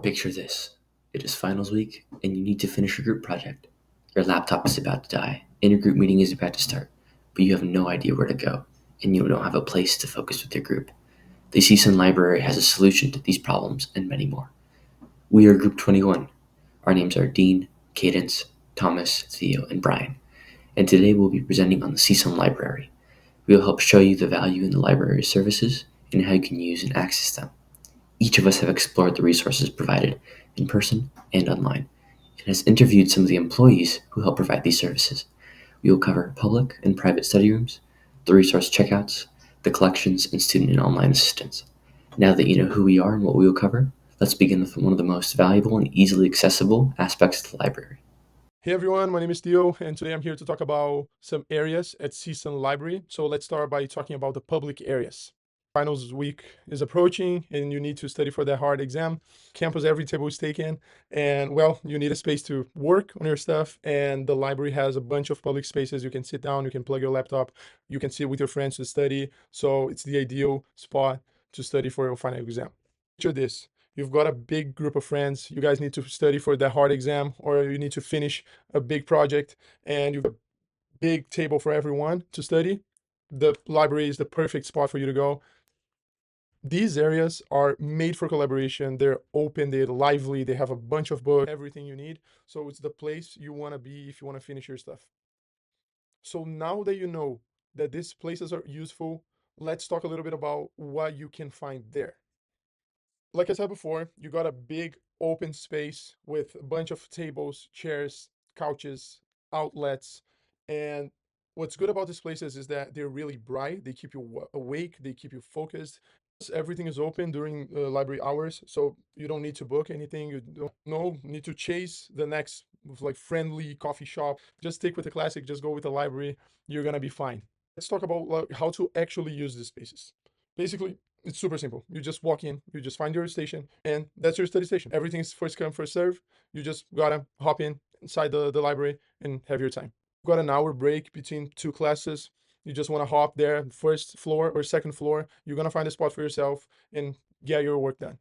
Picture this. It is finals week, and you need to finish your group project. Your laptop is about to die, and your group meeting is about to start, but you have no idea where to go, and you don't have a place to focus with your group. The CSUN Library has a solution to these problems and many more. We are Group 21. Our names are Dean, Cadence, Thomas, Theo, and Brian, and today we'll be presenting on the CSUN Library. We will help show you the value in the library's services and how you can use and access them. Each of us have explored the resources provided in person and online, and has interviewed some of the employees who help provide these services. We will cover public and private study rooms, the resource checkouts, the collections, and student and online assistance. Now that you know who we are and what we will cover, let's begin with one of the most valuable and easily accessible aspects of the library. Hey everyone, my name is Theo, and today I'm here to talk about some areas at CSUN Library. So let's start by talking about the public areas. Finals week is approaching, and you need to study for that hard exam. Campus, every table is taken, and well, you need a space to work on your stuff, and the library has a bunch of public spaces. You can sit down, you can plug your laptop, you can sit with your friends to study. So it's the ideal spot to study for your final exam. Picture this. You've got a big group of friends. You guys need to study for that hard exam, or you need to finish a big project, and you've got a big table for everyone to study. The library is the perfect spot for you to go. These areas are made for collaboration. They're open, they're lively, they have a bunch of books, everything you need. So it's the place you want to be if you want to finish your stuff. So now that you know that these places are useful, let's talk a little bit about what you can find there. Like I said before, you got a big open space with a bunch of tables, chairs, couches, outlets. And what's good about these places is that they're really bright. They keep you awake, they keep you focused. Everything is open during library hours, so you don't need to book anything. You don't need to chase the next like friendly coffee shop. Just stick with the classic, just go with the library. You're gonna be fine. Let's talk about like, how to actually use these spaces. Basically, it's super simple. You just walk in, you just find your station, and that's your study station. Everything's first come, first serve. You just gotta hop in inside the library and have your time. You've got an hour break between two classes. You just want to hop there, first floor or second floor. You're gonna find a spot for yourself and get your work done.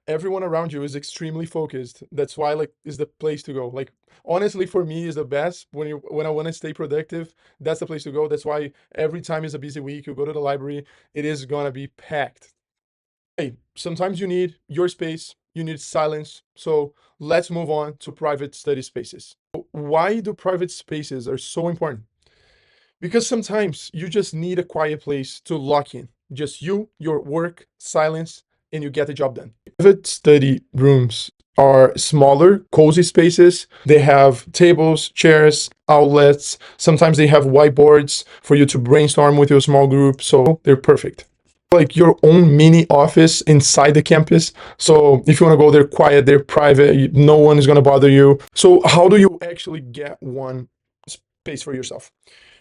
Everyone around you is extremely focused. That's why like is the place to go. Like honestly, for me is the best when I want to stay productive. That's the place to go. That's why every time is a busy week, you go to the library, it is gonna be packed. Hey, sometimes you need your space, you need silence. So let's move on to private study spaces. Why do private spaces are so important? Because sometimes you just need a quiet place to lock in. Just you, your work, silence, and you get the job done. Private study rooms are smaller, cozy spaces. They have tables, chairs, outlets. Sometimes they have whiteboards for you to brainstorm with your small group. So they're perfect. Like your own mini office inside the campus. So if you want to go there quiet, they're private, no one is going to bother you. So how do you actually get one space for yourself?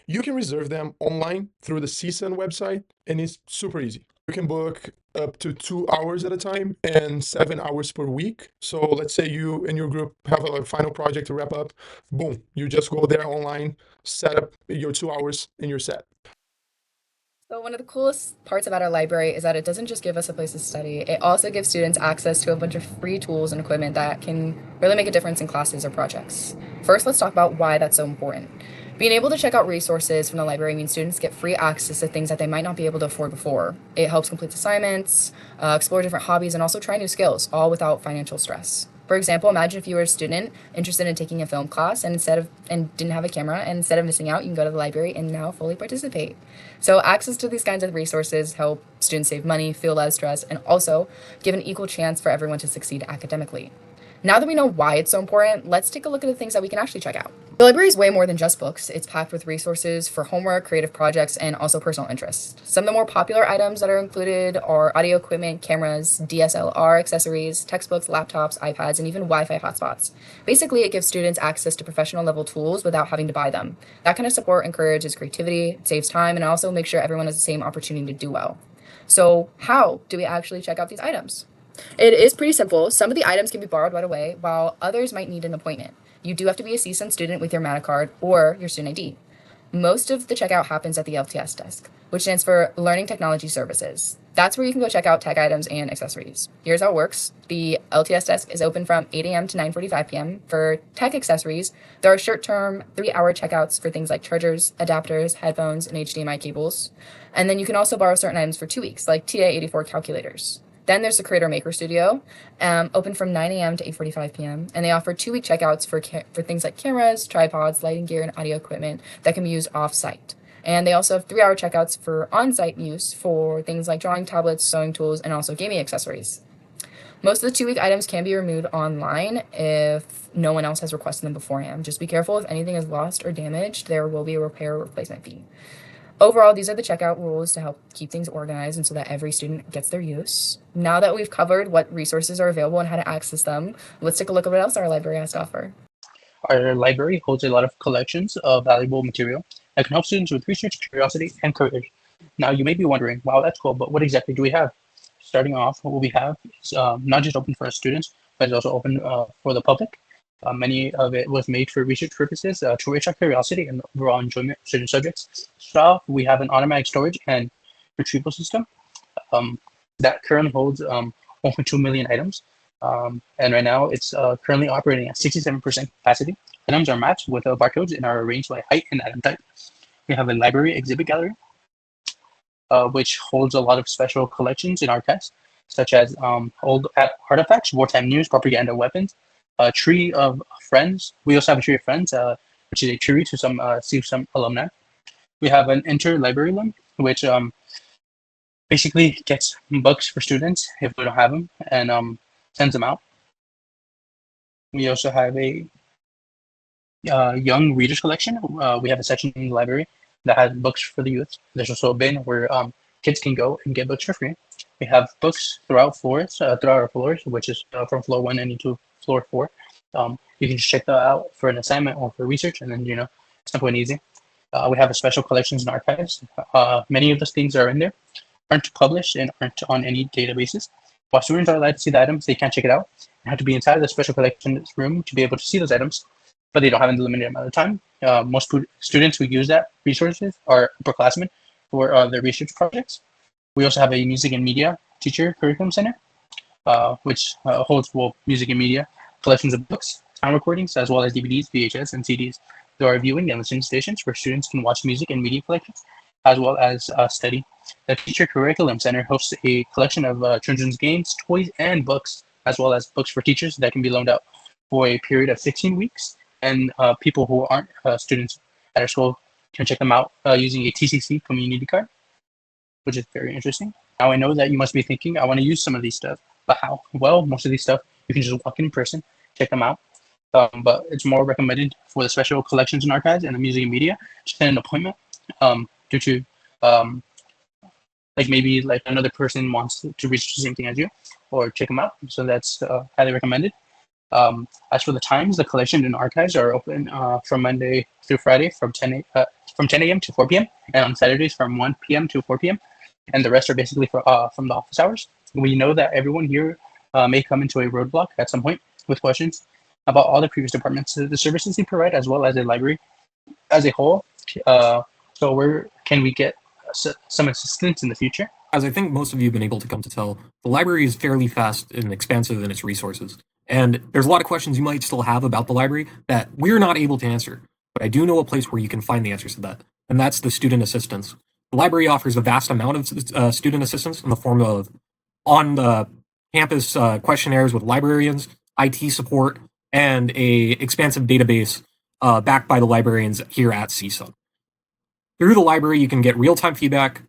You can reserve them online through the CSUN website, and it's super easy. You can book up to 2 hours at a time and 7 hours per week. So let's say you and your group have a final project to wrap up. Boom, you just go there online, set up your 2 hours, and you're set. So, one of the coolest parts about our library is that it doesn't just give us a place to study, it also gives students access to a bunch of free tools and equipment that can really make a difference in classes or projects. First, let's talk about why that's so important. Being able to check out resources from the library means students get free access to things that they might not be able to afford before. It helps complete assignments, explore different hobbies, and also try new skills, all without financial stress. For example, imagine if you were a student interested in taking a film class and didn't have a camera, and instead of missing out, you can go to the library and now fully participate. So access to these kinds of resources help students save money, feel less stress, and also give an equal chance for everyone to succeed academically. Now that we know why it's so important, let's take a look at the things that we can actually check out. The library is way more than just books. It's packed with resources for homework, creative projects, and also personal interests. Some of the more popular items that are included are audio equipment, cameras, DSLR accessories, textbooks, laptops, iPads, and even Wi-Fi hotspots. Basically, it gives students access to professional level tools without having to buy them. That kind of support encourages creativity, it saves time, and also makes sure everyone has the same opportunity to do well. So how do we actually check out these items? It is pretty simple. Some of the items can be borrowed right away, while others might need an appointment. You do have to be a CSUN student with your MANA card or your student ID. Most of the checkout happens at the LTS desk, which stands for Learning Technology Services. That's where you can go check out tech items and accessories. Here's how it works. The LTS desk is open from 8 a.m. to 9:45 p.m. For tech accessories, there are short-term 3-hour checkouts for things like chargers, adapters, headphones, and HDMI cables. And then you can also borrow certain items for 2 weeks, like TA84 calculators. Then there's the Creator Maker Studio, open from 9 a.m. to 8:45 p.m. And they offer 2-week checkouts for things like cameras, tripods, lighting gear, and audio equipment that can be used off-site. And they also have 3-hour checkouts for on-site use for things like drawing tablets, sewing tools, and also gaming accessories. Most of the 2-week items can be removed online if no one else has requested them beforehand. Just be careful if anything is lost or damaged, there will be a repair or replacement fee. Overall, these are the checkout rules to help keep things organized and so that every student gets their use. Now that we've covered what resources are available and how to access them, let's take a look at what else our library has to offer. Our library holds a lot of collections of valuable material that can help students with research, curiosity, and courage. Now, you may be wondering, wow, that's cool, but what exactly do we have? Starting off, what we have is not just open for us students, but it's also open for the public. Many of it was made for research purposes to enrich our curiosity and overall enjoyment of certain subjects. So we have an automatic storage and retrieval system that currently holds 1.2 million items. And right now it's currently operating at 67% capacity. Items are matched with barcodes and are arranged by height and item type. We have a library exhibit gallery, which holds a lot of special collections and archives, such as old artifacts, wartime news, propaganda weapons, a tree of friends. We also have a tree of friends, which is a tribute to some alumni. We have an interlibrary room, which basically gets books for students if we don't have them and sends them out. We also have a young readers collection. We have a section in the library that has books for the youth. There's also a bin where kids can go and get books for free. We have books throughout our floors, which is from floor 1 and into floor 4. You can just check that out for an assignment or for research, and then simple and easy. We have a special collections and archives. Many of those things are in there, aren't published and aren't on any databases. While students are allowed to see the items, they can't check it out and have to be inside of the special collections room to be able to see those items, but they don't have a limited amount of time. Most students who use that resources are upperclassmen for their research projects. We also have a music and media teacher curriculum center, which holds music and media collections of books, sound recordings, as well as DVDs, VHS, and CDs. There are viewing and listening stations where students can watch music and media collections, as well as study. The Teacher Curriculum Center hosts a collection of children's games, toys, and books, as well as books for teachers that can be loaned out for a period of 16 weeks. And people who aren't students at our school can check them out using a TCC community card, which is very interesting. Now I know that you must be thinking, I want to use some of these stuff, but how? Well, most of these stuff, you can just walk in person, check them out. But it's more recommended for the special collections and archives and the music and media to set an appointment due to maybe another person wants to research the same thing as you or check them out. So that's highly recommended. As for the times, the collection and archives are open from Monday through Friday from 10 a.m. to 4 p.m. and on Saturdays from 1 p.m. to 4 p.m. And the rest are basically from the office hours. We know that everyone here may come into a roadblock at some point with questions about all the previous departments, the services they provide, as well as the library as a whole. So where can we get some assistance in the future? As I think most of you have been able to come to tell, the library is fairly fast and expansive in its resources. And there's a lot of questions you might still have about the library that we're not able to answer. But I do know a place where you can find the answers to that, and that's the student assistance. The library offers a vast amount of student assistance in the form of on-campus questionnaires with librarians, IT support, and a expansive database backed by the librarians here at CSUN. Through the library, you can get real-time feedback,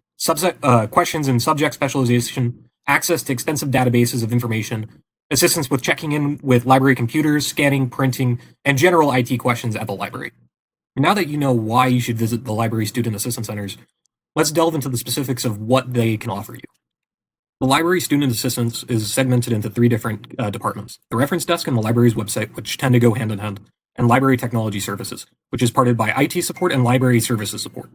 questions in subject specialization, access to extensive databases of information, assistance with checking in with library computers, scanning, printing, and general IT questions at the library. Now that you know why you should visit the library student assistance centers, let's delve into the specifics of what they can offer you. The library student assistance is segmented into 3 different departments: the reference desk and the library's website, which tend to go hand in hand, and library technology services, which is parted by IT support and library services support.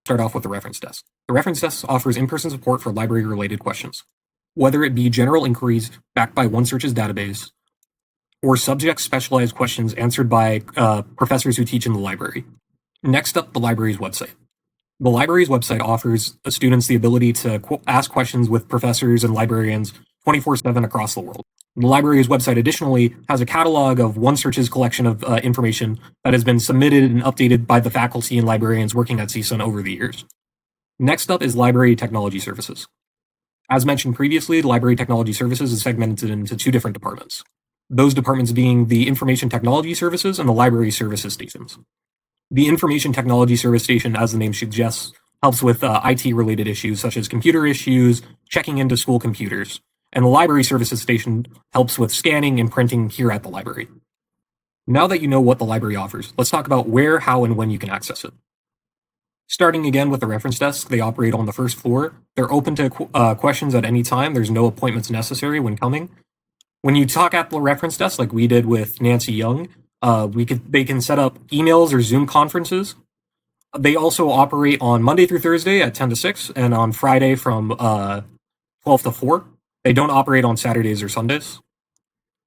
Start off with the reference desk. The reference desk offers in-person support for library-related questions, whether it be general inquiries backed by OneSearch's database, or subject-specialized questions answered by professors who teach in the library. Next up, the library's website. The library's website offers students the ability to ask questions with professors and librarians 24/7 across the world. The library's website additionally has a catalog of OneSearch's collection of information that has been submitted and updated by the faculty and librarians working at CSUN over the years. Next up is Library Technology Services. As mentioned previously, the Library Technology Services is segmented into two different departments. Those departments being the Information Technology Services and the Library Services Stations. The Information Technology Service Station, as the name suggests, helps with IT-related issues such as computer issues, checking into school computers, and the Library Services Station helps with scanning and printing here at the library. Now that you know what the library offers, let's talk about where, how, and when you can access it. Starting again with the reference desk, they operate on the first floor. They're open to questions at any time. There's no appointments necessary when coming. When you talk at the reference desk, like we did with Nancy Young, they can set up emails or Zoom conferences. They also operate on Monday through Thursday at 10 to 6 and on Friday from 12 to 4. They don't operate on Saturdays or Sundays.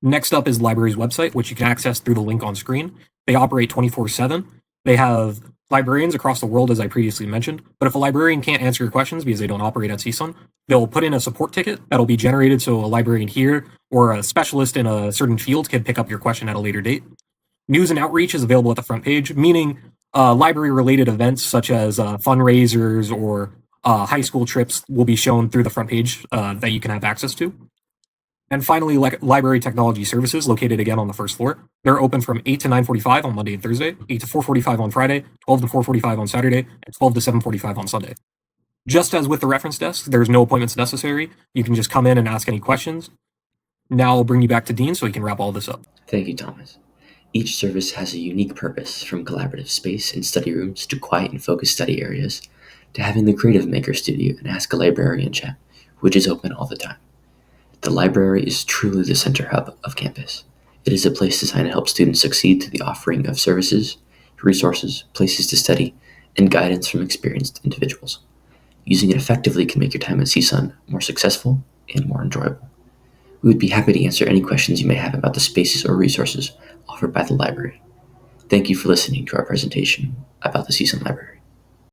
Next up is the library's website, which you can access through the link on screen. They operate 24/7. They have librarians across the world, as I previously mentioned, but if a librarian can't answer your questions because they don't operate at CSUN, they'll put in a support ticket that'll be generated so a librarian here or a specialist in a certain field can pick up your question at a later date. News and outreach is available at the front page, meaning library-related events such as fundraisers or high school trips will be shown through the front page that you can have access to. And finally, Library Technology Services, located again on the first floor. They're open from 8 to 9:45 on Monday and Thursday, 8 to 4:45 on Friday, 12 to 4:45 on Saturday, and 12 to 7:45 on Sunday. Just as with the reference desk, there's no appointments necessary. You can just come in and ask any questions. Now I'll bring you back to Dean so he can wrap all this up. Thank you, Thomas. Each service has a unique purpose, from collaborative space and study rooms to quiet and focused study areas, to having the Creative Maker Studio and Ask a Librarian chat, which is open all the time. The library is truly the center hub of campus. It is a place designed to help students succeed through the offering of services, resources, places to study, and guidance from experienced individuals. Using it effectively can make your time at CSUN more successful and more enjoyable. We would be happy to answer any questions you may have about the spaces or resources offered by the library. Thank you for listening to our presentation about the CSUN Library.